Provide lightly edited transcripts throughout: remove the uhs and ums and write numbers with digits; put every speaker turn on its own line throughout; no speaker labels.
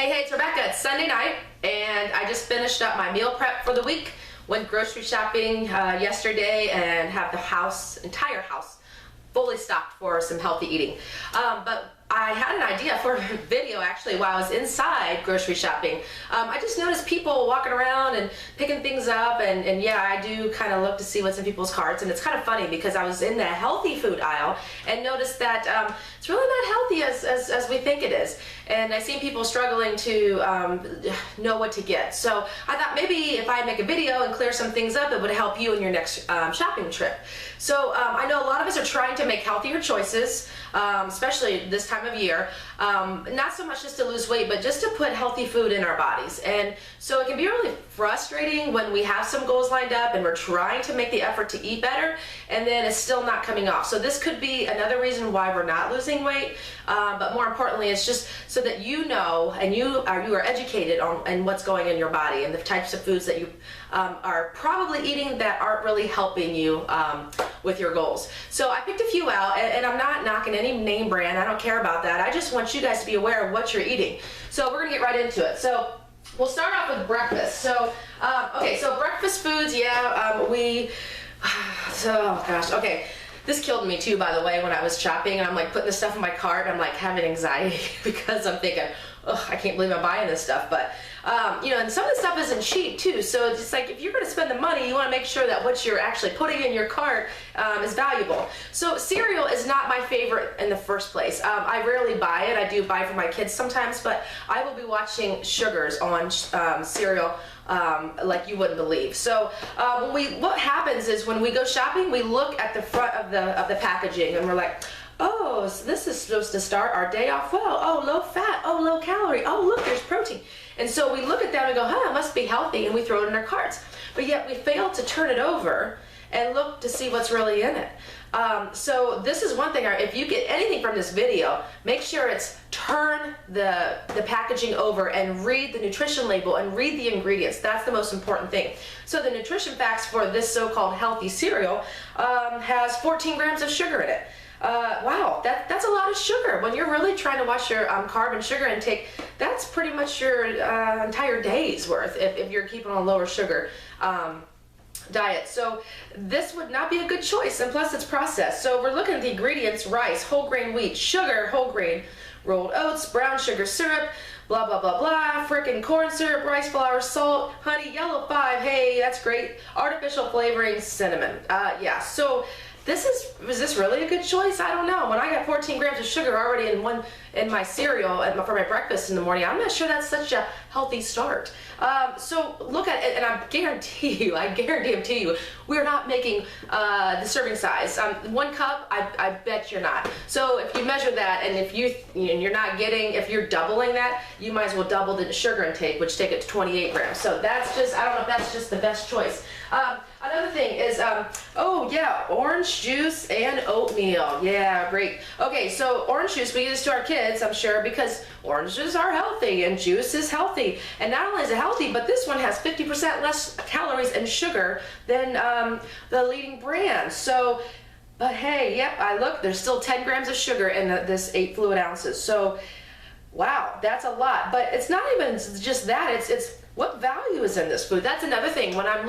Hey, it's Rebecca. It's Sunday night, and I just finished up my meal prep for the week. Went grocery shopping yesterday and have the entire house, fully stocked for some healthy eating. But I had an idea for a video actually while I was inside grocery shopping. I just noticed people walking around and picking things up, and yeah, I do kind of look to see what's in people's carts, and it's kind of funny because I was in the healthy food aisle and noticed that it's really not healthy as we think it is. And I seen people struggling to know what to get. So I thought maybe if I make a video and clear some things up, it would help you in your next shopping trip. So I know a lot of us are trying to make healthier choices, especially this time of year. Not so much just to lose weight, but just to put healthy food in our bodies. And so it can be really frustrating when we have some goals lined up and we're trying to make the effort to eat better, and then it's still not coming off. So this could be another reason why we're not losing weight. But more importantly, it's just so that you know and you are educated on what's going in your body and the types of foods that you are probably eating that aren't really helping you with your goals. So I picked a few out, and I'm not knocking any name brand. I don't care about that. I just want you guys to be aware of what you're eating. So we're gonna get right into it. So we'll start off with breakfast. So okay, so breakfast foods, oh gosh, okay. This killed me too, by the way, when I was shopping and I'm like putting this stuff in my cart and I'm like having anxiety because I'm thinking, oh, I can't believe I'm buying this stuff. But, you know, and some of the stuff isn't cheap too. So it's just like, if you're going to spend the money, you want to make sure that what you're actually putting in your cart is valuable. So cereal is not my favorite in the first place. I rarely buy it. I do buy for my kids sometimes, but I will be watching sugars on cereal like you wouldn't believe. So what happens is when we go shopping, we look at the front of the packaging and we're like, oh, so this is supposed to start our day off well. Oh, low fat. Oh, low calorie. Oh, look, there's protein. And so we look at that and go, huh, it must be healthy, and we throw it in our carts. But yet we fail to turn it over and look to see what's really in it. So this is one thing, if you get anything from this video, make sure it's turn the packaging over and read the nutrition label and read the ingredients. That's the most important thing. So the nutrition facts for this so-called healthy cereal has 14 grams of sugar in it. Wow, that's a lot of sugar. When you're really trying to watch your carb and sugar intake, that's pretty much your entire day's worth if you're keeping on a lower sugar diet. So this would not be a good choice, and plus it's processed. So we're looking at the ingredients: rice, whole grain wheat, sugar, whole grain, rolled oats, brown sugar syrup, blah blah blah blah, frickin' corn syrup, rice flour, salt, honey, yellow 5, hey, that's great, artificial flavoring, cinnamon. Yeah, so is this really a good choice? I don't know. When I got 14 grams of sugar already in my cereal for my breakfast in the morning, I'm not sure that's such a healthy start. So look at it, and I guarantee you, we're not making the serving size. 1 cup, I bet you're not. So if you measure that, and if if you're doubling that, you might as well double the sugar intake, which take it to 28 grams. So that's just, I don't know if that's just the best choice. Another thing is, oh yeah, orange juice and oatmeal. Yeah, great. Okay, so orange juice, we give this to our kids, I'm sure, because oranges are healthy and juice is healthy. And not only is it healthy, but this one has 50% less calories and sugar than the leading brand. So, but hey, yep, there's still 10 grams of sugar in this 8 fluid ounces. So, wow, that's a lot. But it's not even just that, it's what value is in this food. That's another thing. When I'm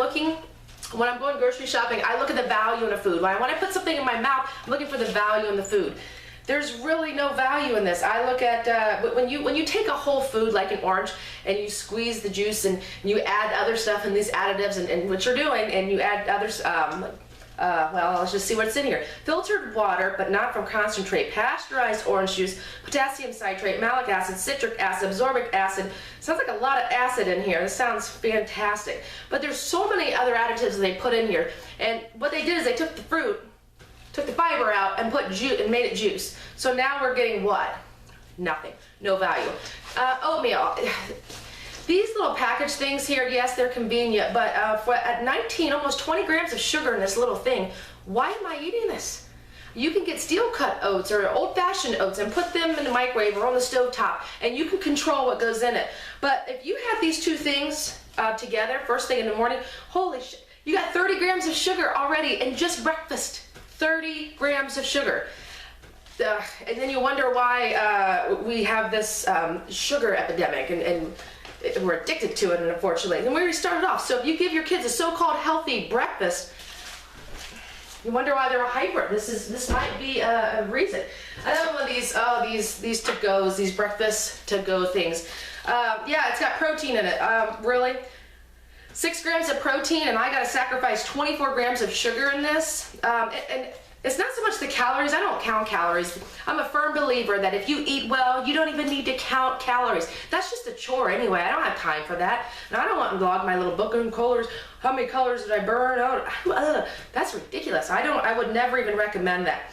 going grocery shopping, I look at the value in a food. When I put something in my mouth, I'm looking for the value in the food. There's really no value in this. I look at when you take a whole food like an orange and you squeeze the juice and you add other stuff and these additives and what you're doing, and you add others. Well, let's just see what's in here. Filtered water, but not from concentrate. Pasteurized orange juice, potassium citrate, malic acid, citric acid, absorbic acid. Sounds like a lot of acid in here. This sounds fantastic. But there's so many other additives they put in here. And what they did is they took the fruit, took the fiber out, and made it juice. So now we're getting what? Nothing. No value. Oatmeal. These little package things here, yes, they're convenient, but at 19, almost 20 grams of sugar in this little thing, why am I eating this? You can get steel cut oats or old-fashioned oats and put them in the microwave or on the stove top, and you can control what goes in it. But if you have these two things together, first thing in the morning, holy shit, you got 30 grams of sugar already in just breakfast. 30 grams of sugar. And then you wonder why we have this sugar epidemic, and we're addicted to it, unfortunately. And we already started off. So if you give your kids a so-called healthy breakfast, you wonder why they're a hyper. This might be a reason. Another one of these to-goes, these breakfast to-go things. Yeah, it's got protein in it. Really? 6 grams of protein, and I gotta sacrifice 24 grams of sugar in this. And it's not so much the calories. I don't count calories. I'm a firm believer that if you eat well, you don't even need to count calories. That's just a chore anyway. I don't have time for that. And I don't want to log my little book on calories. How many calories did I burn? That's ridiculous. I would never even recommend that.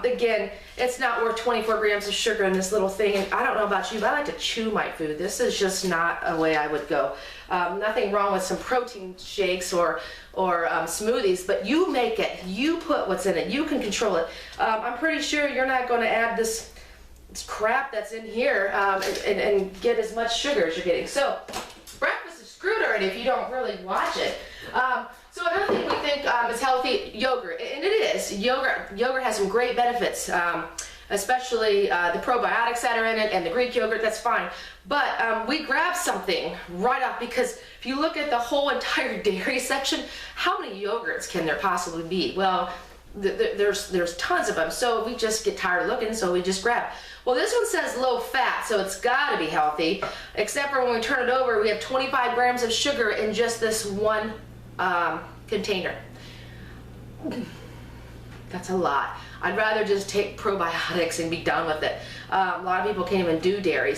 Again, it's not worth 24 grams of sugar in this little thing. And I don't know about you, but I like to chew my food. This is just not a way I would go. Nothing wrong with some protein shakes or smoothies, but you make it. You put what's in it. You can control it. I'm pretty sure you're not going to add this crap that's in here and get as much sugar as you're getting. So breakfast is screwed already if you don't really watch it. So another thing we think is healthy, yogurt, and it is. Yogurt has some great benefits, especially the probiotics that are in it and the Greek yogurt, that's fine. But we grab something right off, because if you look at the whole entire dairy section, how many yogurts can there possibly be? Well, there's tons of them, so we just get tired of looking, so we just grab. Well, this one says low fat, so it's got to be healthy, except for when we turn it over, we have 25 grams of sugar in just this one container. That's a lot. I'd rather just take probiotics and be done with it. A lot of people can't even do dairy.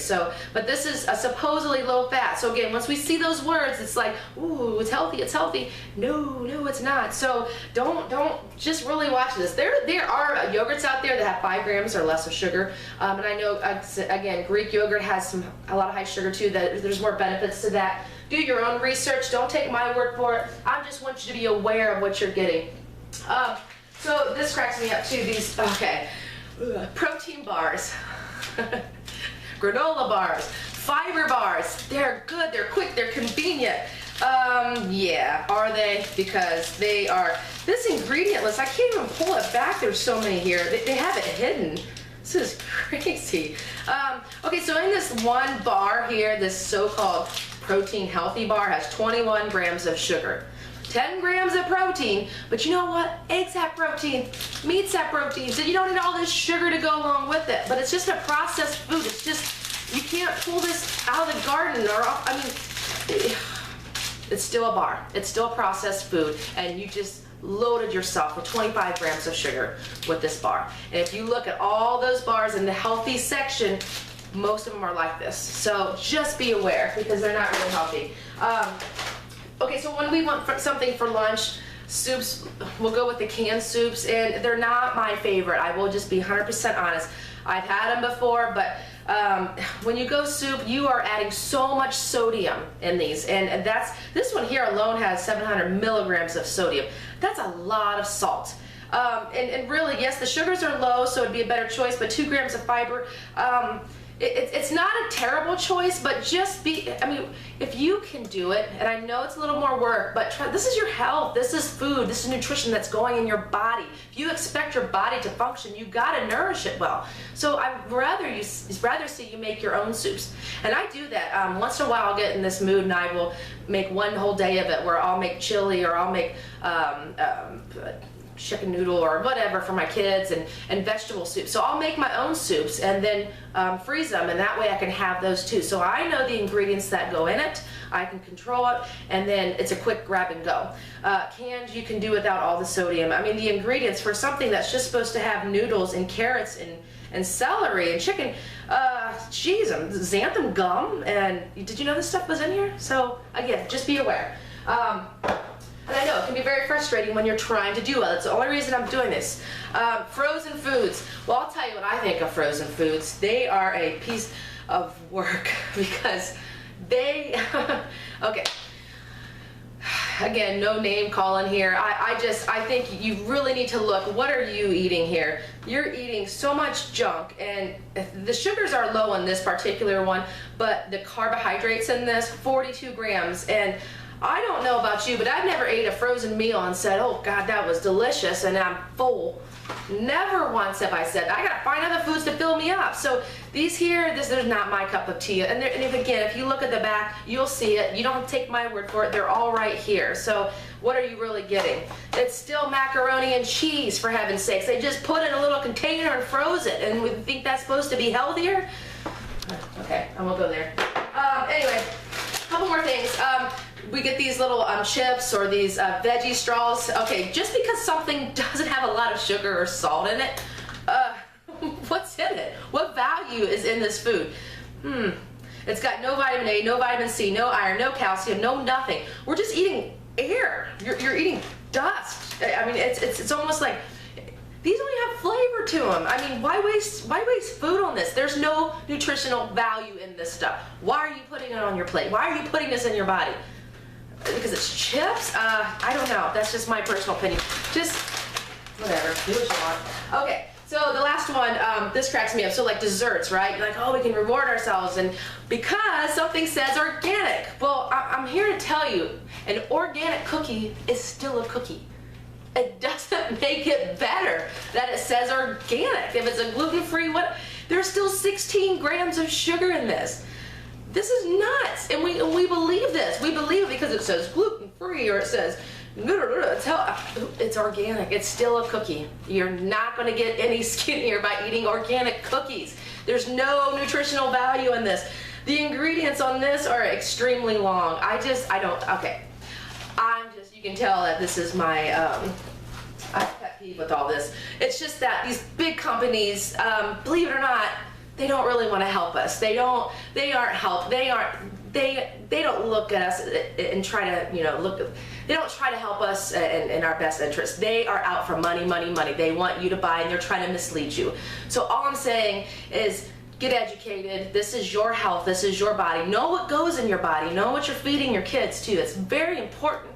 But this is a supposedly low fat. So again, once we see those words, it's like, ooh, it's healthy, it's healthy. No, it's not. So don't just really watch this. There are yogurts out there that have 5 grams or less of sugar. And I know, again, Greek yogurt has a lot of high sugar too. That there's more benefits to that. Do your own research. Don't take my word for it. I just want you to be aware of what you're getting. So this cracks me up too, these, protein bars, granola bars, fiber bars. They're good, they're quick, they're convenient. Yeah, are they? Because they are, this ingredient list, I can't even pull it back, there's so many here. They have it hidden. This is crazy. Okay, so in this one bar here, this so-called protein healthy bar has 21 grams of sugar. 10 grams of protein, but you know what? Eggs have protein, meats have protein, so you don't need all this sugar to go along with it. But it's just a processed food. It's just, you can't pull this out of the garden or off. I mean, it's still a bar. It's still processed food, and you just loaded yourself with 25 grams of sugar with this bar. And if you look at all those bars in the healthy section, most of them are like this. So just be aware, because they're not really healthy. Okay, so when we want something for lunch, soups, we'll go with the canned soups, and they're not my favorite. I will just be 100% honest. I've had them before, but when you go soup, you are adding so much sodium in these, and this one here alone has 700 milligrams of sodium. That's a lot of salt. And really, yes, the sugars are low, so it'd be a better choice, but 2 grams of fiber, it's not a terrible choice, but just I mean, if you can do it, and I know it's a little more work, but this is your health, this is food, this is nutrition that's going in your body. If you expect your body to function, you gotta nourish it well. So I'd rather see you make your own soups. And I do that. Once in a while I'll get in this mood and I will make one whole day of it, where I'll make chili, or I'll make chicken noodle or whatever for my kids, and vegetable soup. So I'll make my own soups and then freeze them, and that way I can have those too. So I know the ingredients that go in it, I can control it, and then it's a quick grab and go. Canned, you can do without all the sodium. I mean, the ingredients for something that's just supposed to have noodles and carrots and celery and chicken, geez, xanthan gum, and did you know this stuff was in here? So again, just be aware. And I know it can be very frustrating when you're trying to do well. That's the only reason I'm doing this. Frozen foods. Well, I'll tell you what I think of frozen foods. They are a piece of work, because they, okay. Again, no name calling here. I think you really need to look, what are you eating here? You're eating so much junk, and the sugars are low in this particular one, but the carbohydrates in this, 42 grams, and I don't know about you, but I've never ate a frozen meal and said, oh God, that was delicious and I'm full. Never once have I said, I gotta find other foods to fill me up. So these here, there's not my cup of tea. And if you look at the back, you'll see it. You don't take my word for it. They're all right here. So what are you really getting? It's still macaroni and cheese, for heaven's sakes. They just put it in a little container and froze it. And we think that's supposed to be healthier? Okay, I won't go there. Anyway, a couple more things. We get these little chips or these veggie straws. Okay, just because something doesn't have a lot of sugar or salt in it, what's in it? What value is in this food? It's got no vitamin A, no vitamin C, no iron, no calcium, no nothing. We're just eating air. You're eating dust. I mean, it's almost like these don't even have flavor to them. I mean, why waste food on this? There's no nutritional value in this stuff. Why are you putting it on your plate? Why are you putting this in your body? Because it's chips? I don't know. That's just my personal opinion. Just whatever. Do what you want. Okay. So the last one, this cracks me up. So like desserts, right? You're like, oh, we can reward ourselves, and because something says organic. Well, I'm here to tell you, an organic cookie is still a cookie. It doesn't make it better that it says organic. If it's a gluten-free, there's still 16 grams of sugar in this. This is nuts, and we believe this. We believe it because it says gluten-free or it says it's organic. It's still a cookie. You're not going to get any skinnier by eating organic cookies. There's no nutritional value in this. The ingredients on this are extremely long. I don't, okay. You can tell that this is my pet peeve with all this. It's just that these big companies, believe it or not, they don't really want to help us. They don't look at us and try to, they don't try to help us in our best interest. They are out for money, money, money. They want you to buy, and they're trying to mislead you. So all I'm saying is get educated. This is your health. This is your body. Know what goes in your body. Know what you're feeding your kids too. It's very important.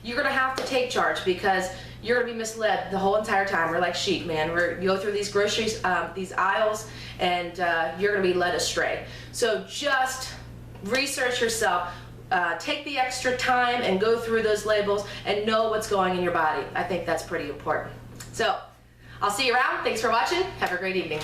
You're going to have to take charge because you're going to be misled the whole entire time. We're like sheep, man. You go through these groceries, these aisles, and you're going to be led astray. So just research yourself. Take the extra time and go through those labels and know what's going in your body. I think that's pretty important. So I'll see you around. Thanks for watching. Have a great evening.